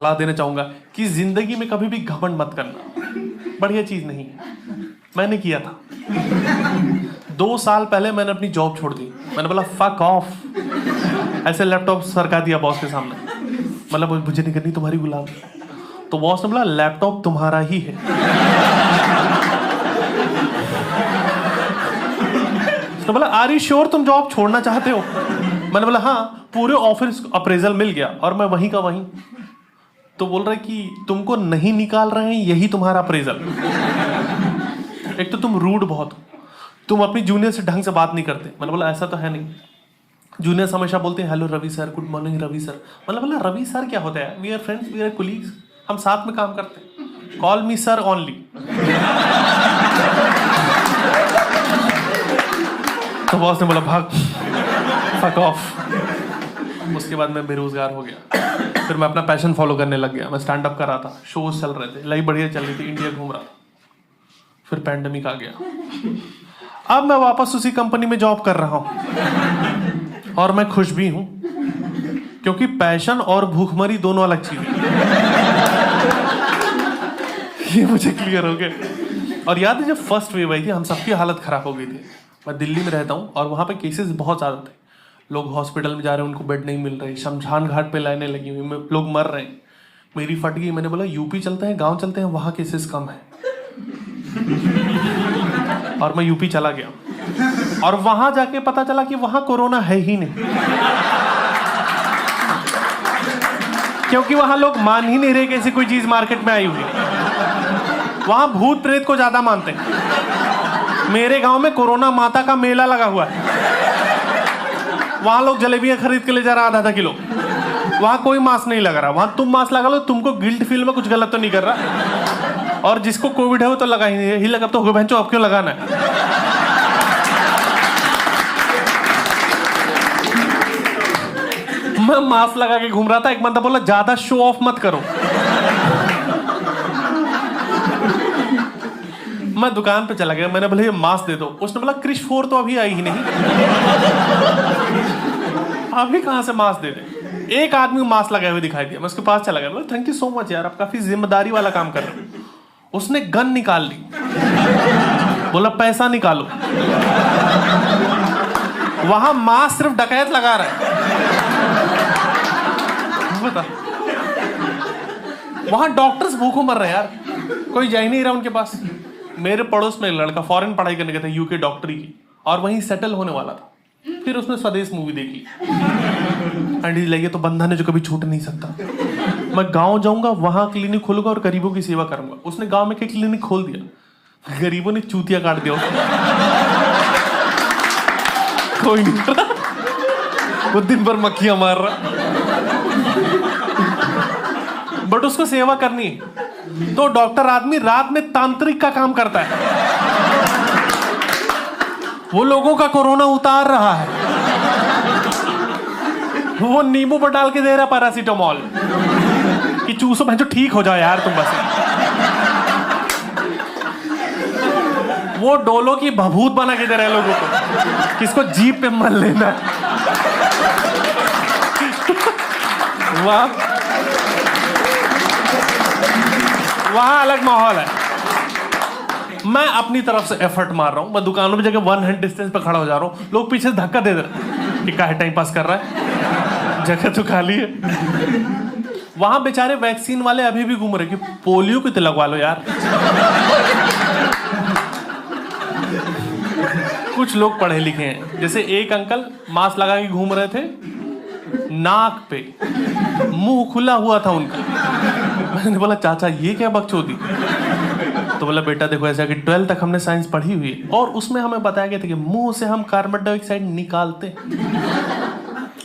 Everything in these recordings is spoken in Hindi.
सलाह देना चाहूंगा कि जिंदगी में कभी भी घमंड मत करना, बढ़िया चीज नहीं है। मैंने किया था 2 साल पहले, मैंने अपनी जॉब छोड़ दी। मैंने बोला फक ऑफ, ऐसे लैपटॉप सरका दिया बॉस के सामने, मतलब मुझे नहीं करनी तुम्हारी गुलामी। तो बॉस ने बोला लैपटॉप तुम्हारा ही है। तो बोला आर यू श्योर तुम जॉब छोड़ना चाहते हो? मैंने बोला हाँ। पूरे ऑफिस अप्रेजल मिल गया और मैं वहीं का वहीं। तो बोल रहे कि तुमको नहीं निकाल रहे हैं, यही तुम्हारा अप्रेजल। एक तो तुम रूड बहुत हो, तुम अपनी जूनियर से ढंग से बात नहीं करते। मैंने बोला ऐसा तो है नहीं। जूनियर्स हमेशा बोलते हैं hello Ravi sir, good morning Ravi sir. मतलब बोला रवि सर क्या होता है? We are friends, we are colleagues, हम साथ में काम करते हैं। Call me sir only. तो बॉस ने बोला भाग, फक ऑफ। उसके बाद मैं बेरोजगार हो गया। फिर मैं अपना पैशन फॉलो करने लग गया। मैं स्टैंड अप कर रहा था, शोज चल रहे थे, लाइफ बढ़िया चल रही थी, इंडिया घूम रहा था। फिर पैंडेमिक आ गया। अब मैं वापस उसी कंपनी में जॉब कर रहा हूं और मैं खुश भी हूं, क्योंकि पैशन और भूखमरी दोनों अलग चीज है। ये मुझे क्लियर हो गया। और याद है जब फर्स्ट वेव आई थी, हम सबकी हालत खराब हो गई थी। मैं दिल्ली में रहता हूँ और वहाँ पे केसेस बहुत ज़्यादा थे। लोग हॉस्पिटल में जा रहे हैं, उनको बेड नहीं मिल रही, शमशान घाट पे लाइनें लगी हुई, लोग मर रहे हैं। मेरी फट गई। मैंने बोला यूपी चलते हैं, गांव चलते हैं, वहाँ केसेस कम है। और मैं यूपी चला गया और वहाँ जाके पता चला कि वहाँ कोरोना है ही नहीं, क्योंकि वहाँ लोग मान ही नहीं रहे कि ऐसी कोई चीज़ मार्केट में आई हुई है। वहाँ भूत प्रेत को ज़्यादा मानते हैं। मेरे गांव में कोरोना माता का मेला लगा हुआ है। वहां लोग जलेबियां खरीद के ले जा रहा आधा किलो। वहां कोई मास्क नहीं लगा रहा। वहां तुम मास्क लगा लो, तुमको गिल्ट फील में कुछ गलत तो नहीं कर रहा। और जिसको कोविड है वो तो लगा ही नहीं, ही लगा तो हो बहनचो, अब क्यों लगाना है? मैं मास्क लगा के घूम रहा था। एक बंदा बोला ज्यादा शो ऑफ मत करो। मैं दुकान पे चला गया, मैंने बोला ये मास्क दे दो। उसने बोला क्रिश 4 तो अभी आई ही नहीं। अभी कहां से मास्क दे दे? एक आदमी मास्क लगाए हुए दिखाई दिया। मैं उसके पास चला गया, बोला थैंक यू सो मच यार, आप काफी जिम्मेदारी वाला काम कर रहे हो। उसने गन निकाल ली, बोला पैसा निकालो। वहां मास्क सिर्फ डकैत लगा रहा है, बता। वहां डॉक्टर्स भूखों मर रहे हैं यार, कोई जा ही नहीं रहा उनके पास। मेरे पड़ोस में एक लड़का फॉरेन पढ़ाई करने गया था, यूके डॉक्टरी की, और वहीं सेटल होने वाला था। फिर उसने स्वदेश मूवी देखी एंड लगे तो बंधन है जो कभी छूट नहीं सकता। मैं गांव जाऊंगा, वहां क्लिनिक खोलूंगा और गरीबों की सेवा करूंगा। उसने गांव में एक क्लिनिक खोल दिया, गरीबों ने चूतिया काट दिया। कोई नहीं, वो दिन भर मक्खियां मार रहा, बट उसको सेवा करनी है। तो डॉक्टर आदमी रात में तांत्रिक का काम करता है, वो लोगों का कोरोना उतार रहा है। वो नींबू पर डाल के दे रहा पैरासीटामोल कि चूसो भैंचो ठीक हो जाओ यार तुम बस। वो डोलो की भभूत बना के दे रहे लोगों को, किसको जीप पे मल लेना। वाह, वहां अलग माहौल है। मैं अपनी तरफ से एफर्ट मार रहा हूं। मैं दुकानों में जाकर 1 हैंड डिस्टेंस पे खड़ा हो जा रहा हूं। लोग पीछे से धक्का दे रहे कि काहे टाइम पास कर रहा है, जगह तो खाली है। वहां बेचारे वैक्सीन वाले अभी भी घूम रहे कि पोलियो की तो लगवा लो यार। कुछ लोग पढ़े लिखे हैं, जैसे एक अंकल मास्क लगा के घूम रहे थे, नाक पे मुंह खुला हुआ था उनका। मैंने बोला चाचा ये क्या बकचोदी? तो बोला बेटा देखो ऐसा कि 12 तक हमने साइंस पढ़ी हुई है और उसमें हमें बताया गया था कि मुंह से हम कार्बन डाइऑक्साइड निकालते हैं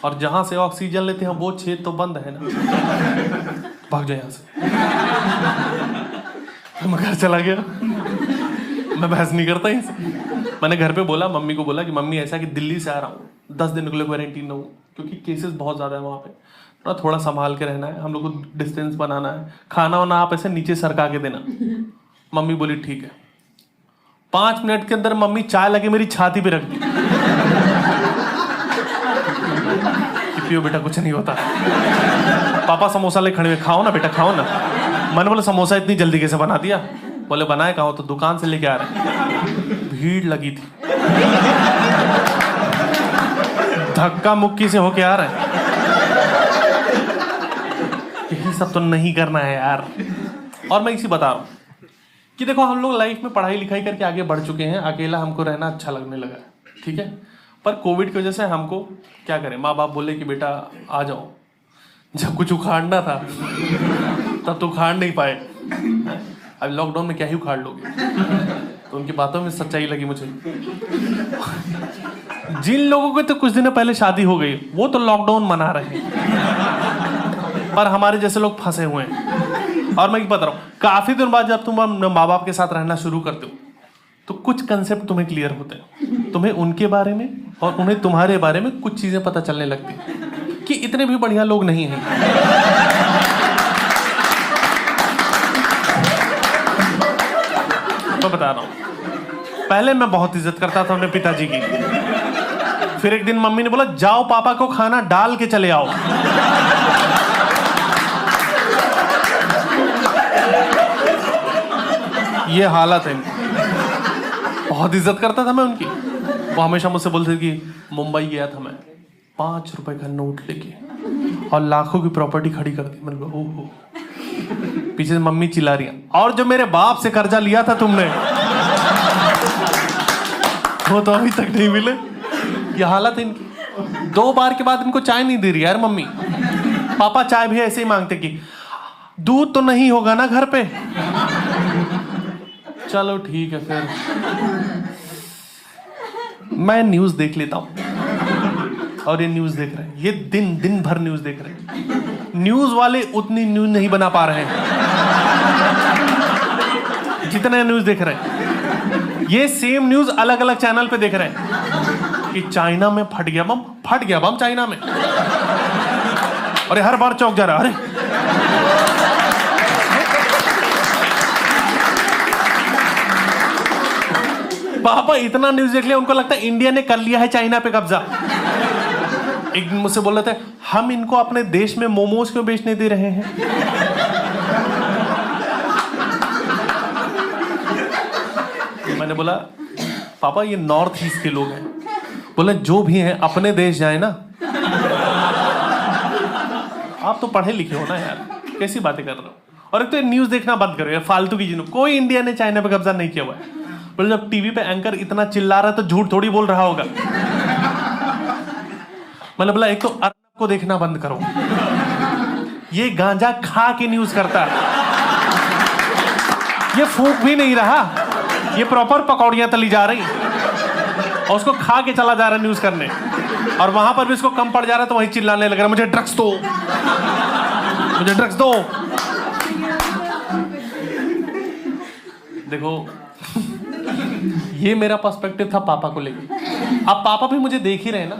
और जहां से ऑक्सीजन लेते हैं वो छेद तो बंद है ना, भाग जाए यहां से। मैं घर चला गया, मैं बहस नहीं करता इनसे। मैंने घर पे बोला, मम्मी को बोला कि मम्मी ऐसा कि दिल्ली से आ रहा हूँ, 10 दिन के लिए क्वारंटीन रहूँ, क्योंकि केसेस बहुत ज्यादा है वहाँ पे, थोड़ा संभाल के रहना है, हम लोग को डिस्टेंस बनाना है, खाना वाना आप ऐसे नीचे सरका के देना। मम्मी बोली ठीक है। 5 मिनट के अंदर मम्मी चाय लगे मेरी छाती पे रख दी कि पियो बेटा कुछ नहीं होता। पापा समोसा ले खड़े हुए, खाओ ना बेटा खाओ ना। मैंने बोला समोसा इतनी जल्दी कैसे बना दिया? बोले बनाए कहाँ हो? तो दुकान से लेके आ रहे। भीड़ लगी थी, धक्का मुक्की से होके आ रहे हैं। यही सब तो नहीं करना है यार। और मैं इसी बता रहा हूँ कि देखो हम लोग लाइफ में पढ़ाई लिखाई करके आगे बढ़ चुके हैं, अकेला हमको रहना अच्छा लगने लगा है, ठीक है। पर कोविड की वजह से हमको क्या करें, माँ बाप बोले कि बेटा आ जाओ। जब कुछ उखाड़ना था तब तो उखाड़ नहीं पाए, अब लॉकडाउन में क्या ही उखाड़ लोगे। तो उनकी बातों में सच्चाई लगी मुझे। जिन लोगों के तो कुछ दिनों पहले शादी हो गई वो तो लॉकडाउन मना रहे हैं, पर हमारे जैसे लोग फंसे हुए हैं। और मैं बता रहा हूँ, काफी दिन बाद जब तुम माँ बाप के साथ रहना शुरू करते हो तो कुछ कंसेप्ट तुम्हें क्लियर होते हैं, तुम्हें उनके बारे में और उन्हें तुम्हारे बारे में कुछ चीजें पता चलने लगती हैं कि इतने भी बढ़िया लोग नहीं हैं। तो बता रहा हूँ, पहले मैं बहुत इज्जत करता था अपने पिताजी की। फिर एक दिन मम्मी ने बोला जाओ पापा को खाना डाल के चले आओ। ये हालत है। बहुत इज्जत करता था मैं उनकी। वो हमेशा मुझसे बोलते थे कि मुंबई गया था मैं 5 रुपए का नोट लेके और लाखों की प्रॉपर्टी खड़ी कर दी। मैंने बोला ओहो। पीछे से मम्मी चिल्ला रही है, और जो मेरे बाप से कर्जा लिया था तुमने वो तो अभी तक नहीं मिले। ये हालत है इनकी। 2 बार के बाद इनको चाय नहीं दे रही यार मम्मी। पापा चाय भी ऐसे ही मांगते कि दूध तो नहीं होगा ना घर पे। चलो ठीक है फिर मैं न्यूज देख लेता हूं। और ये न्यूज देख रहे हैं, ये दिन भर न्यूज देख रहे हैं। न्यूज वाले उतनी न्यूज नहीं बना पा रहे हैं जितने न्यूज देख रहे हैं। ये सेम न्यूज अलग अलग चैनल पे देख रहे हैं कि चाइना में फट गया बम चाइना में। और हर बार चौंक जा रहा है, अरे पापा इतना न्यूज देख लिया, उनको लगता है इंडिया ने कर लिया है चाइना पे कब्जा। एक दिन मुझसे बोल रहे थे हम इनको अपने देश में मोमोज क्यों बेचने दे रहे हैं। मैंने बोला पापा ये नॉर्थ ईस्ट के लोग हैं। बोले जो भी हैं अपने देश जाए ना। आप तो पढ़े लिखे हो ना यार, कैसी बातें कर रहे हो। और एक तो न्यूज देखना बंद करो यार, फालतू की। कोई इंडिया ने चाइना पे कब्जा नहीं किया हुआ है। बोले जब टीवी पे एंकर इतना चिल्ला रहा है तो झूठ थोड़ी बोल रहा होगा। मैंने बोला एक तो अर्नब को देखना बंद करो, ये गांजा खा के न्यूज करता है। ये फूंक भी नहीं रहा, ये प्रॉपर पकौड़ियां तली जा रही और उसको खा के चला जा रहा है न्यूज करने। और वहां पर भी इसको कम पड़ जा रहा है तो वही चिल्लाने लग रहा है मुझे ड्रग्स दो, मुझे ड्रग्स दो। देखो ये मेरा पर्सपेक्टिव था पापा को लेकर। अब पापा भी मुझे देख ही रहे ना,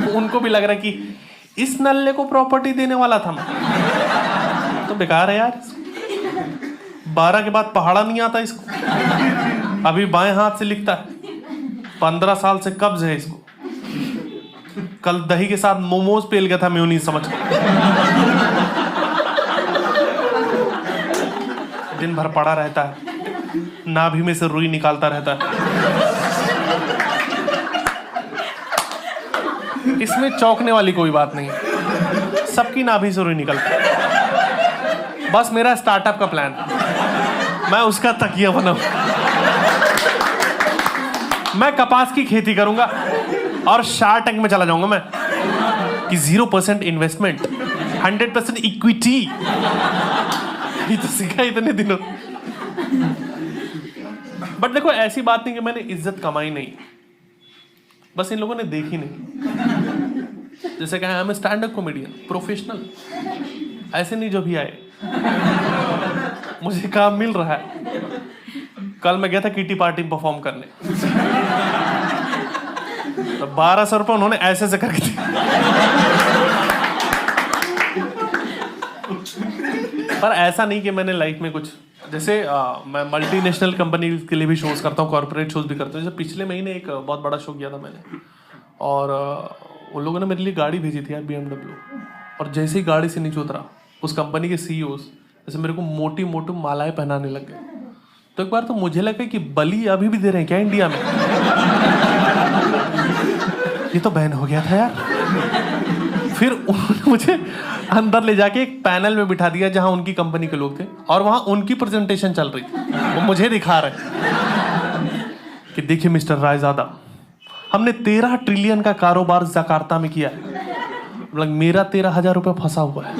तो उनको भी लग रहा है कि इस नल्ले को प्रॉपर्टी देने वाला था मैं, तो बेकार है यार। 12 के बाद पहाड़ा नहीं आता इसको। अभी बाएं हाथ से लिखता है, 15 साल से कब्ज है इसको। कल दही के साथ मोमोज पेल गया था मेयोनीज समझ कर। दिन भर पड़ा रहता है, नाभि में से रुई निकालता रहता है। इसमें चौंकने वाली कोई बात नहीं, सबकी नाभि से रुई निकलता है। बस मेरा स्टार्टअप का प्लान, मैं उसका तकिया बनाऊं। मैं कपास की खेती करूंगा और शार्क टैंक में चला जाऊंगा मैं कि 0% इन्वेस्टमेंट 100% इक्विटी। ये तो सीखा इतने दिनों। बट देखो ऐसी बात नहीं कि मैंने इज्जत कमाई नहीं, बस इन लोगों ने देखी नहीं। जैसे कहा मैं स्टैंड अप कॉमेडियन प्रोफेशनल, ऐसे नहीं जो भी आए, मुझे काम मिल रहा है। कल मैं गया था किटी पार्टी में परफॉर्म करने, तो 1200 रुपये उन्होंने ऐसे से करके दिया। पर ऐसा नहीं कि मैंने लाइफ में कुछ, जैसे मैं मल्टीनेशनल कंपनी के लिए भी शोज करता हूँ, कॉर्पोरेट शोज भी करता हूँ। जैसे पिछले महीने एक बहुत बड़ा शो किया था मैंने, और उन लोगों ने मेरे लिए गाड़ी भेजी थी यार, BMW। और जैसे ही गाड़ी से नीचे उतरा, उस कंपनी के सीईओ जैसे मेरे को मोटी मोटी मालाएं पहनाने लग गए। तो एक बार तो मुझे लगा कि बलि अभी भी दे रहे हैं क्या इंडिया में? ये तो बैन हो गया था यार। फिर उन्होंने मुझे अंदर ले जाके एक पैनल में बिठा दिया जहां उनकी कंपनी के लोग थे और वहां उनकी प्रेजेंटेशन चल रही थी। वो मुझे दिखा रहे कि देखिए मिस्टर रायजादा, हमने 13 ट्रिलियन का कारोबार जकार्ता में किया है, मतलब मेरा 13,000 रुपये फंसा हुआ है।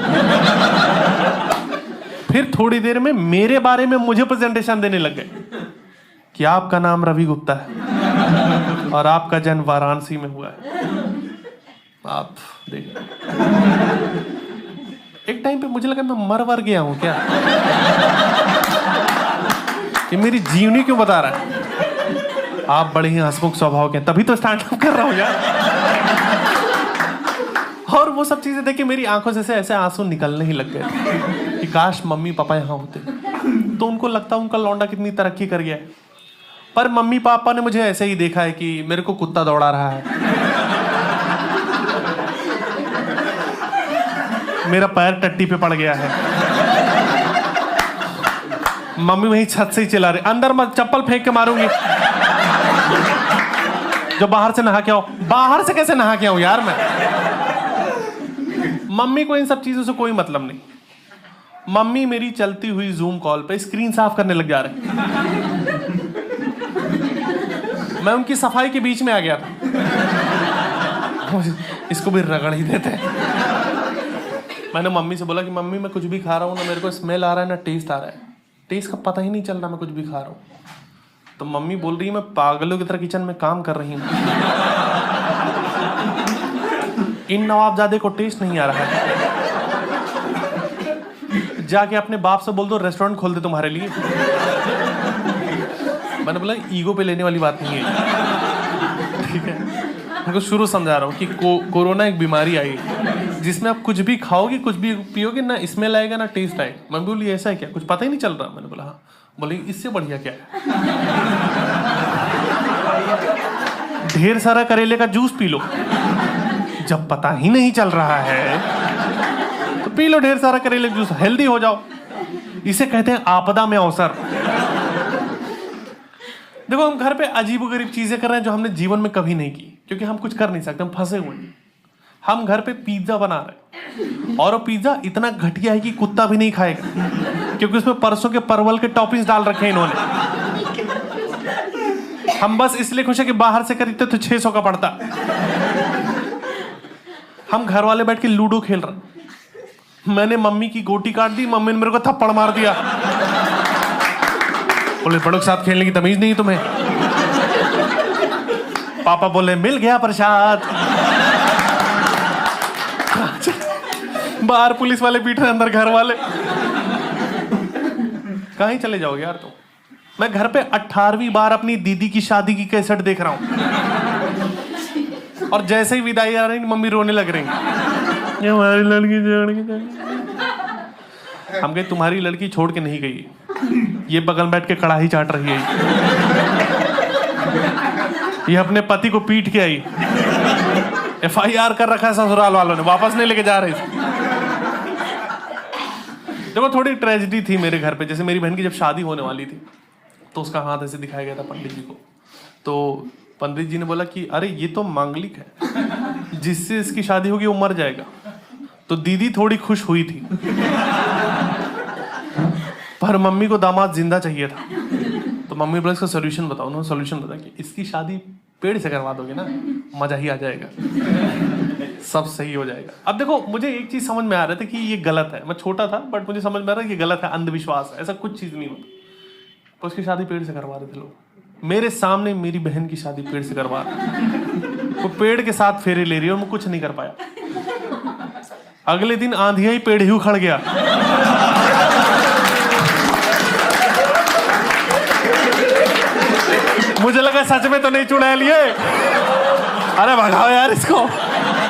फिर थोड़ी देर में मेरे बारे में मुझे प्रेजेंटेशन देने लग गए कि आपका नाम रवि गुप्ता है और आपका जन्म वाराणसी में हुआ है। आप देखिए, एक टाइम पे मुझे लगा मैं मर गया हूं क्या, कि मेरी जीवनी क्यों बता रहा है। आप बड़े ही हंसमुख स्वभाव के, तभी तो स्टैंड अप कर रहा हूं यार। और वो सब चीजें देख के मेरी आंखों से ऐसे आंसू निकलने ही लग गए कि काश मम्मी पापा यहाँ होते तो उनको लगता उनका लौंडा कितनी तरक्की कर गया है। पर मम्मी पापा ने मुझे ऐसे ही देखा है कि मेरे को कुत्ता दौड़ा रहा है, मेरा पैर टट्टी पे पड़ गया है, मम्मी वहीं छत से ही चिल्ला रही, अंदर मत, चप्पल फेंक के मारूंगी। जो बाहर से नहा के आओ। बाहर से कैसे नहा के आऊं यार मैं? मम्मी को इन सब चीजों से कोई मतलब नहीं। मम्मी मेरी चलती हुई जूम कॉल पे स्क्रीन साफ करने लग जा रहे। मैं उनकी सफाई के बीच में आ गया था। इसको भी रगड़ ही देते हैं। मैंने मम्मी से बोला कि मम्मी मैं कुछ भी खा रहा हूँ ना मेरे को स्मेल आ रहा है ना टेस्ट आ रहा है, टेस्ट का पता ही नहीं चल रहा मैं कुछ भी खा रहा हूँ। तो मम्मी बोल रही है मैं पागलों की तरह किचन में काम कर रही हूँ, इन नवाबजादे को टेस्ट नहीं आ रहा है, जाके अपने बाप से बोल दो रेस्टोरेंट खोल दे तुम्हारे लिए। मैंने बोला ईगो पे लेने वाली बात नहीं है, ठीक है। उनको शुरू समझा रहा हूँ कि कोरोना एक बीमारी आई जिसमें आप कुछ भी खाओगे कुछ भी पियोगे ना स्मेल आएगा ना टेस्ट आएगा। मैं बोली ऐसा है क्या, कुछ पता ही नहीं चल रहा? मैंने बोला हाँ। बोले इससे बढ़िया क्या है, ढेर सारा करेले का जूस पी लो। जब पता ही नहीं चल रहा है तो पी लो ढेर सारा करेले का जूस, हेल्दी हो जाओ। इसे कहते हैं आपदा में अवसर। देखो हम घर पे अजीबोगरीब चीजें कर रहे हैं जो हमने जीवन में कभी नहीं की, क्योंकि हम कुछ कर नहीं सकते, हम फंसे हुए हैं। हम घर पे पिज्जा बना रहे हैं और वो पिज्जा इतना घटिया है कि कुत्ता भी नहीं खाएगा, क्योंकि उसमें परसों के परवल के टॉपिंग्स डाल रखे हैं इन्होंने। हम बस इसलिए खुश है कि बाहर से खरीदते तो 600 का पड़ता। हम घर वाले बैठ के लूडो खेल रहे, मैंने मम्मी की गोटी काट दी, मम्मी ने मेरे को थप्पड़ मार दिया। बोले बड़ों के साथ खेलने की तमीज नहीं तुम्हें। पापा बोले मिल गया प्रसाद। बाहर पुलिस वाले पीट रहे, अंदर घर वाले। कहीं चले जाओगे यार तुम? मैं घर पे 18वीं बार अपनी दीदी की शादी की कैसेट देख रहा हूं और जैसे ही विदाई आ रही मम्मी रोने लग रही, ये हमारी लड़की छोड़ के। हम कहे तुम्हारी लड़की छोड़ के नहीं गई, ये बगल बैठ के कड़ाही चाट रही है, ये अपने पति को पीट के आई, FIR कर रखा है ससुराल वालों ने, वापस नहीं लेके जा रही। देखो थोड़ी ट्रेजेडी थी मेरे घर पे। जैसे मेरी बहन की जब शादी होने वाली थी तो उसका हाथ ऐसे दिखाया गया था पंडित जी को, तो पंडित जी ने बोला कि अरे ये तो मांगलिक है, जिससे इसकी शादी होगी वो मर जाएगा। तो दीदी थोड़ी खुश हुई थी, पर मम्मी को दामाद जिंदा चाहिए था। तो मम्मी बोला इसका सोल्यूशन बताओ। उन्होंने सोल्यूशन बताया कि इसकी शादी पेड़ से करवा दोगे ना, मजा ही आ जाएगा, सब सही हो जाएगा। अब देखो मुझे एक चीज समझ में आ रहा था कि ये गलत है। मैं छोटा था बट मुझे समझ में आ रहा है ये गलत है, अंधविश्वास है, ऐसा कुछ चीज नहीं होता। तो उसकी शादी पेड़ से करवा रहे थे लोग। मेरे सामने मेरी बहन की शादी पेड़ से करवा रहे, वो पेड़ के साथ फेरे ले रही है और मैं कुछ नहीं कर पाया। अगले दिन आंधिया ही पेड़ ही उखड़ गया। मुझे लगा सच में तो नहीं चुड़ैल लिए। अरे भगाओ यार इसको।